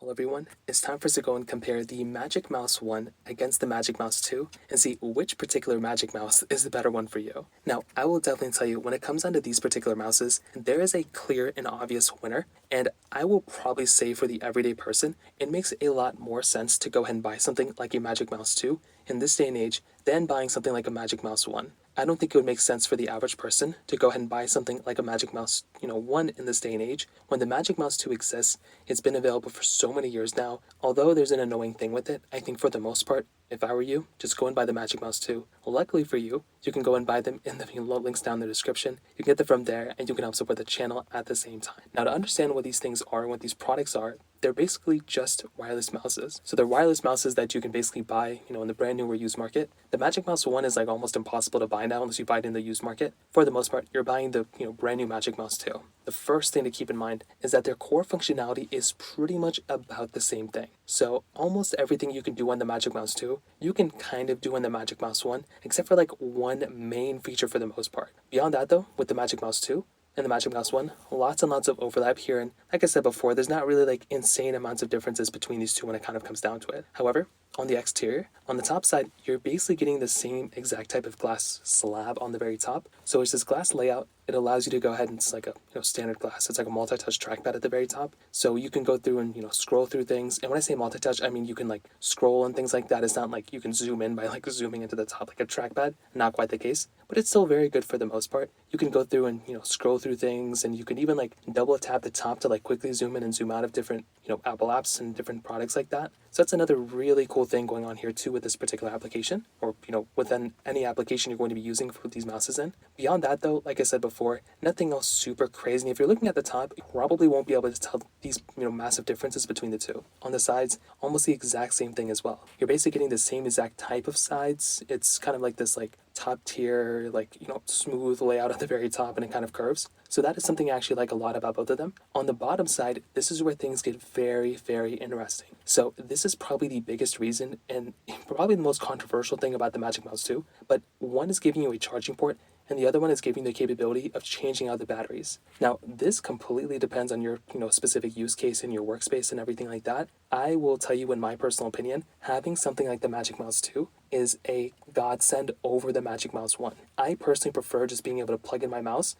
Hello everyone, it's time for us to go and compare the Magic Mouse 1 against the Magic Mouse 2 and see which particular Magic Mouse is the better one for you. Now, I will definitely tell you, when it comes down to these particular mouses, there is a clear and obvious winner, and I will probably say for the everyday person, it makes a lot more sense to go ahead and buy something like a Magic Mouse 2 in this day and age than buying something like a Magic Mouse 1. I don't think it would make sense for the average person to go ahead and buy something like a Magic Mouse, 1 in this day and age. When the Magic Mouse 2 exists, it's been available for so many years now. Although there's an annoying thing with it, I think for the most part, if I were you, just go and buy the Magic Mouse 2. Luckily for you, you can go and buy them in the links down in the description. You can get them from there, and you can help support the channel at the same time. Now, to understand what these things are and what these products are, they're basically just wireless mouses. So they're wireless mouses that you can basically buy, in the brand new or used market. The Magic Mouse 1 is like almost impossible to buy now unless you buy it in the used market. For the most part, you're buying the brand new Magic Mouse 2. The first thing to keep in mind is that their core functionality is pretty much about the same thing. So almost everything you can do on the Magic Mouse 2, you can kind of do on the Magic Mouse 1, except for like one main feature for the most part. Beyond that though, with the Magic Mouse 2, and the Magic Mouse 1, lots and lots of overlap here, and like I said before, there's not really like insane amounts of differences between these two when it kind of comes down to it. However, on the exterior, on the top side, you're basically getting the same exact type of glass slab on the very top. So it's this glass layout. It allows you to go ahead and it's like a standard glass. It's like a multi-touch trackpad at the very top. So you can go through and scroll through things. And when I say multi-touch, I mean you can like scroll and things like that. It's not like you can zoom in by like zooming into the top like a trackpad. Not quite the case, but it's still very good for the most part. You can go through and scroll through things, and you can even like double tap the top to like quickly zoom in and zoom out of different Apple apps and different products like that. So that's another really cool thing going on here too with this particular application, or within any application you're going to be using for these mouses in. Beyond that though, like I said before, nothing else super crazy. And if you're looking at the top, you probably won't be able to tell these massive differences between the two. On the sides, almost the exact same thing as well. You're basically getting the same exact type of sides. It's kind of like this like top tier, like smooth layout at the very top, and it kind of curves. So that is something I actually like a lot about both of them. On the bottom side, this is where things get very, very interesting. So this is probably the biggest reason and probably the most controversial thing about the Magic Mouse 2, but one is giving you a charging port and the other one is giving the capability of changing out the batteries. Now, this completely depends on your, specific use case in your workspace and everything like that. I will tell you, in my personal opinion, having something like the Magic Mouse 2 is a godsend over the Magic Mouse 1. I personally prefer just being able to plug in my mouse,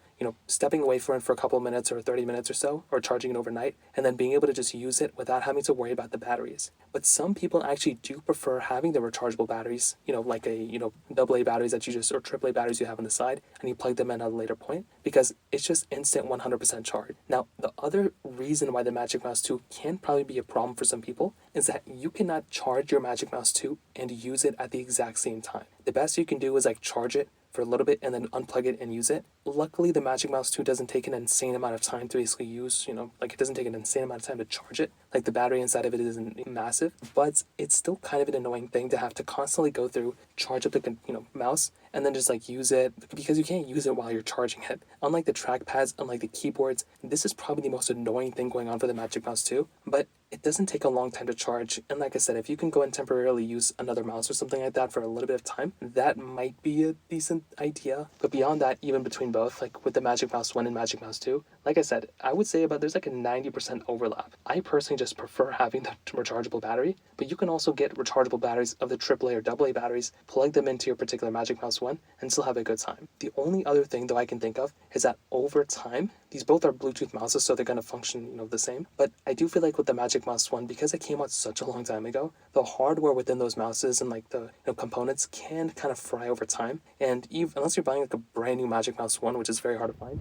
stepping away from it for a couple of minutes or 30 minutes or so, or charging it overnight, and then being able to just use it without having to worry about the batteries. But some people actually do prefer having the rechargeable batteries, like a, AA batteries that you just, or AAA batteries you have on the side, and you plug them in at a later point, because it's just instant 100% charge. Now, the other reason why the Magic Mouse 2 can probably be a problem for some people is that you cannot charge your Magic Mouse 2 and use it at the exact same time. The best you can do is like charge it for a little bit and then unplug it and use it. Luckily, the Magic Mouse 2 doesn't take an insane amount of time to basically use, like it doesn't take an insane amount of time to charge it. Like the battery inside of it isn't massive, but it's still kind of an annoying thing to have to constantly go through, charge up the, mouse, and then just like use it, because you can't use it while you're charging it. Unlike the trackpads, unlike the keyboards, this is probably the most annoying thing going on for the Magic Mouse 2, but it doesn't take a long time to charge. And like I said, if you can go and temporarily use another mouse or something like that for a little bit of time, that might be a decent idea. But beyond that, even between both, like with the Magic Mouse 1 and Magic Mouse 2, like I said, I would say there's like a 90% overlap. I personally just prefer having the rechargeable battery, but you can also get rechargeable batteries of the AAA or AA batteries, plug them into your particular Magic Mouse 1, and still have a good time. The only other thing though I can think of is that over time, these both are Bluetooth mouses, so they're going to function, the same. But I do feel like with the Magic Mouse 1, because it came out such a long time ago, the hardware within those mouses and like the components can kind of fry over time. And even, unless you're buying like a brand new Magic Mouse 1, which is very hard to find,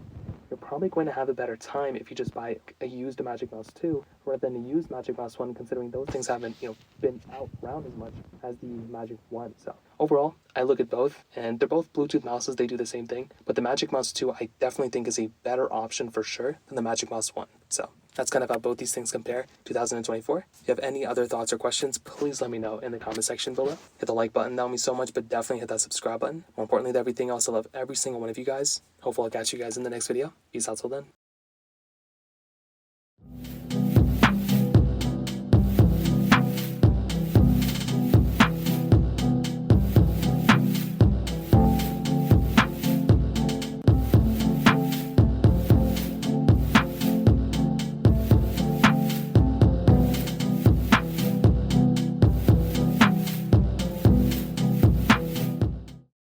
you're probably going to have a better time if you just buy a used Magic Mouse 2 rather than a used Magic Mouse 1, considering those things haven't, been out around as much as the Magic 1. So overall, I look at both, and they're both Bluetooth mouses. They do the same thing, but the Magic Mouse 2 I definitely think is a better option for sure than the Magic Mouse 1. So that's kind of how both these things compare 2024. If you have any other thoughts or questions, please let me know in the comment section below. Hit the like button, that would mean so much, but definitely hit that subscribe button. More importantly than everything else, I love every single one of you guys. Hopefully I'll catch you guys in the next video. Peace out till then.